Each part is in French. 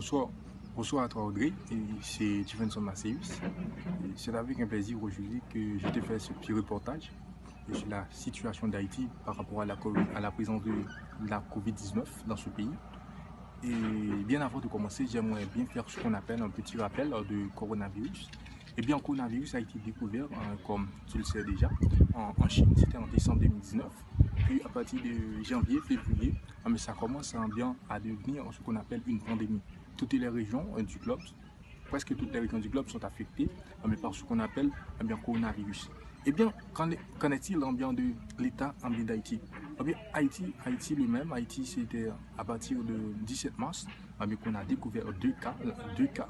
Bonsoir, bonsoir à toi Audrey, et c'est Stevenson Maceus. C'est avec un plaisir aujourd'hui que je te fais ce petit reportage sur la situation d'Haïti par rapport à la présence de la COVID-19 dans ce pays. Et bien avant de commencer, j'aimerais bien faire ce qu'on appelle un petit rappel de coronavirus. Eh bien, le coronavirus a été découvert, comme tu le sais déjà, en Chine, c'était en décembre 2019. Puis à partir de janvier, février, ça commence bien à devenir ce qu'on appelle une pandémie. Toutes les régions du globe, presque toutes les régions du globe sont affectées par ce qu'on appelle coronavirus. Eh bien, qu'en est-il de l'état d'Haïti? Eh bien, Haïti lui-même, Haïti c'était à partir de 17 mars qu'on a découvert deux cas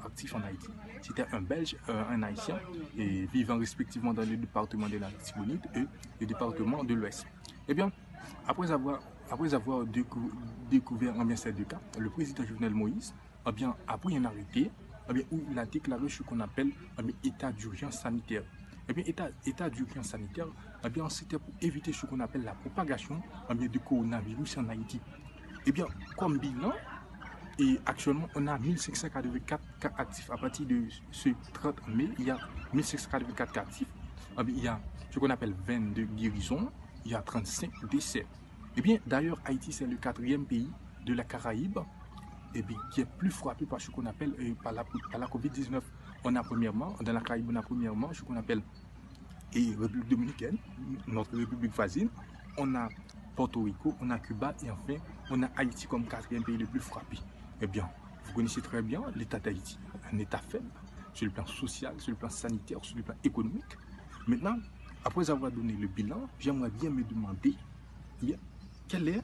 actifs en Haïti. C'était un Belge, un Haïtien, et vivant respectivement dans le département de la Tibonite et le département de l'Ouest. Eh bien, après avoir découvert ces deux cas, le président Jovenel Moïse a pris un arrêté où il a déclaré ce qu'on appelle état d'urgence sanitaire. État d'urgence sanitaire, c'était pour éviter ce qu'on appelle la propagation du coronavirus en Haïti. Comme bilan, et actuellement, on a 1584 cas actifs. À partir de ce 30 mai, il y a 1584 cas actifs. Il y a ce qu'on appelle 22 guérisons, il y a 35 décès. D'ailleurs, Haïti, c'est le 4e pays de la Caraïbe qui est plus frappé par ce qu'on appelle par la COVID-19. On a premièrement, dans la Caraïbe, on a premièrement ce qu'on appelle République dominicaine, notre république voisine. On a Porto Rico, on a Cuba et enfin, on a Haïti comme 4e pays le plus frappé. Vous connaissez très bien l'état d'Haïti, un état faible sur le plan social, sur le plan sanitaire, sur le plan économique. Maintenant, après avoir donné le bilan, j'aimerais bien me demander quelles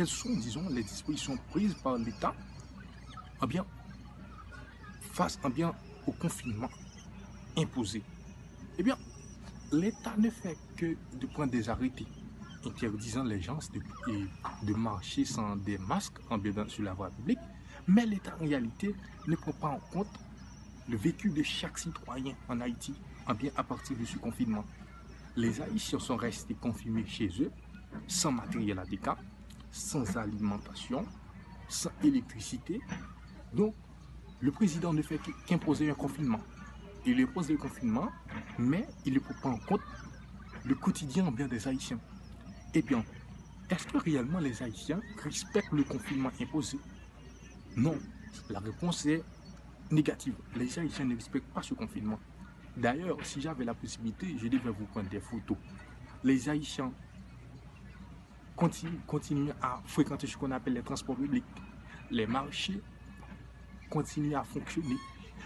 sont, disons, les dispositions prises par l'État face au confinement imposé. L'État ne fait que de prendre des arrêtés interdisant les gens de marcher sans des masques sur la voie publique, mais l'État en réalité ne prend pas en compte le vécu de chaque citoyen en Haïti à partir de ce confinement. Les Haïtiens sont restés confinés chez eux, sans matériel adéquat, sans alimentation, sans électricité. Donc, le président ne fait qu'imposer un confinement. Il impose le confinement, mais il ne prend pas en compte le quotidien des Haïtiens. Est-ce que réellement les Haïtiens respectent le confinement imposé? Non. La réponse est négative. Les Haïtiens ne respectent pas ce confinement. D'ailleurs, si j'avais la possibilité, je devais vous prendre des photos. Les Haïtiens continuent à fréquenter ce qu'on appelle les transports publics. Les marchés continuent à fonctionner.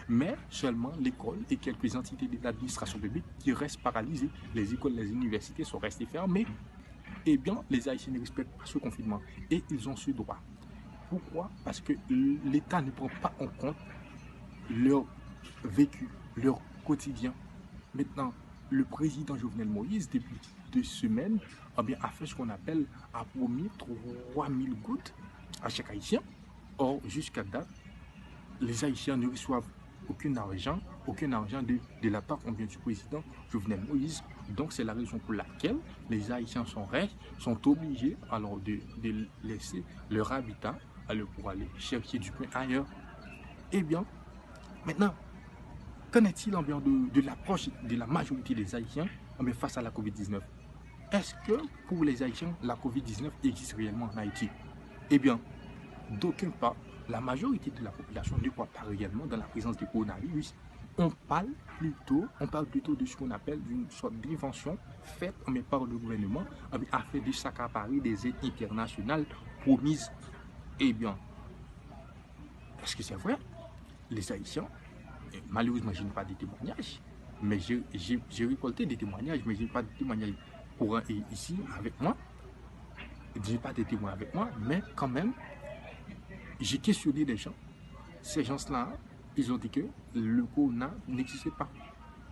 Mais seulement l'école et quelques entités de l'administration publique qui restent paralysées. Les écoles, les universités sont restées fermées. Les Haïtiens ne respectent pas ce confinement et ils ont ce droit. Pourquoi? Parce que l'État ne prend pas en compte leur vécu, leur quotidien. Maintenant, le président Jovenel Moïse, depuis 2 semaines, a fait ce qu'on appelle, a promis 3000 gouttes à chaque Haïtien. Or, jusqu'à date, les Haïtiens ne reçoivent aucun argent de la part du président Jovenel Moïse. Donc c'est la raison pour laquelle les Haïtiens sont obligés alors de laisser leur habitat pour aller chercher du pain ailleurs. Maintenant, qu'en est-il de l'approche de la majorité des Haïtiens face à la COVID-19? Est-ce que pour les Haïtiens, la COVID-19 existe réellement en Haïti? D'aucun pas. La majorité de la population ne croit pas réellement dans la présence du coronavirus. On parle plutôt de ce qu'on appelle une sorte d'invention faite par le gouvernement afin de s'accaparer des aides internationales promises. Est-ce que c'est vrai? Les Haïtiens, malheureusement, je n'ai pas de témoignages, mais j'ai récolté des témoignages, mais je n'ai pas de témoignages ici avec moi. Je n'ai pas de témoins avec moi, mais quand même, j'ai questionné des gens. Ces gens-là, ils ont dit que le corona n'existait pas.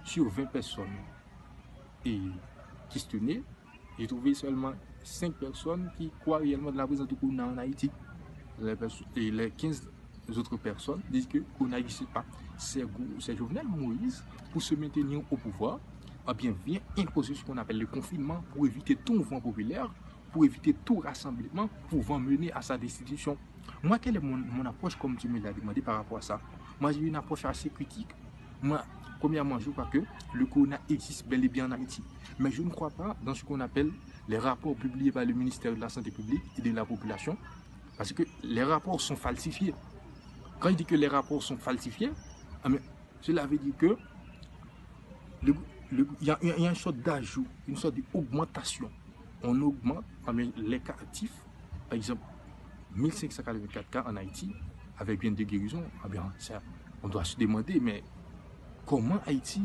Sur 20 personnes questionnées, j'ai trouvé seulement 5 personnes qui croient réellement de la présence du corona en Haïti. Les 15 autres personnes disent que le corona n'existe pas. C'est Jovenel Moïse, pour se maintenir au pouvoir, vient imposer ce qu'on appelle le confinement pour éviter tout mouvement populaire, pour éviter tout rassemblement pouvant mener à sa destitution. Moi, quelle est mon approche, comme tu me l'as demandé par rapport à ça? Moi, j'ai une approche assez critique. Moi, premièrement, je crois que le corona existe bel et bien en Haïti. Mais je ne crois pas dans ce qu'on appelle les rapports publiés par le ministère de la Santé publique et de la population, parce que les rapports sont falsifiés. Quand il dit que les rapports sont falsifiés, cela veut dire que il y a une sorte d'ajout, une sorte d'augmentation. On augmente les cas actifs, par exemple, 1584 cas en Haïti, avec bien des guérisons. On doit se demander, mais comment Haïti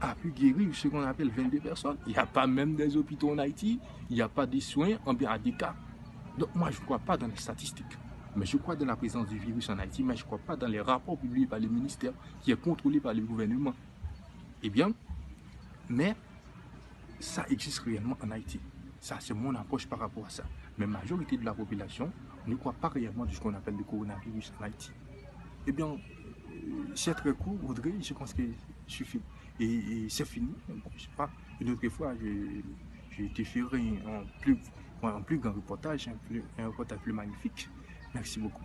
a pu guérir ce qu'on appelle 22 personnes? Il n'y a pas même des hôpitaux en Haïti, il n'y a pas de soins, à des cas. Donc moi, je ne crois pas dans les statistiques. Mais je crois dans la présence du virus en Haïti, mais je ne crois pas dans les rapports publiés par le ministère qui est contrôlé par le gouvernement. Eh bien, mais ça existe réellement en Haïti. Ça, c'est mon approche par rapport à ça. Mais la majorité de la population ne croit pas réellement de ce qu'on appelle le coronavirus en Haïti. Eh bien, c'est très court, Audrey, je pense que suffit. Et c'est fini. Bon, je sais pas, une autre fois, je te ferai un plus grand reportage, un reportage plus magnifique. Merci beaucoup.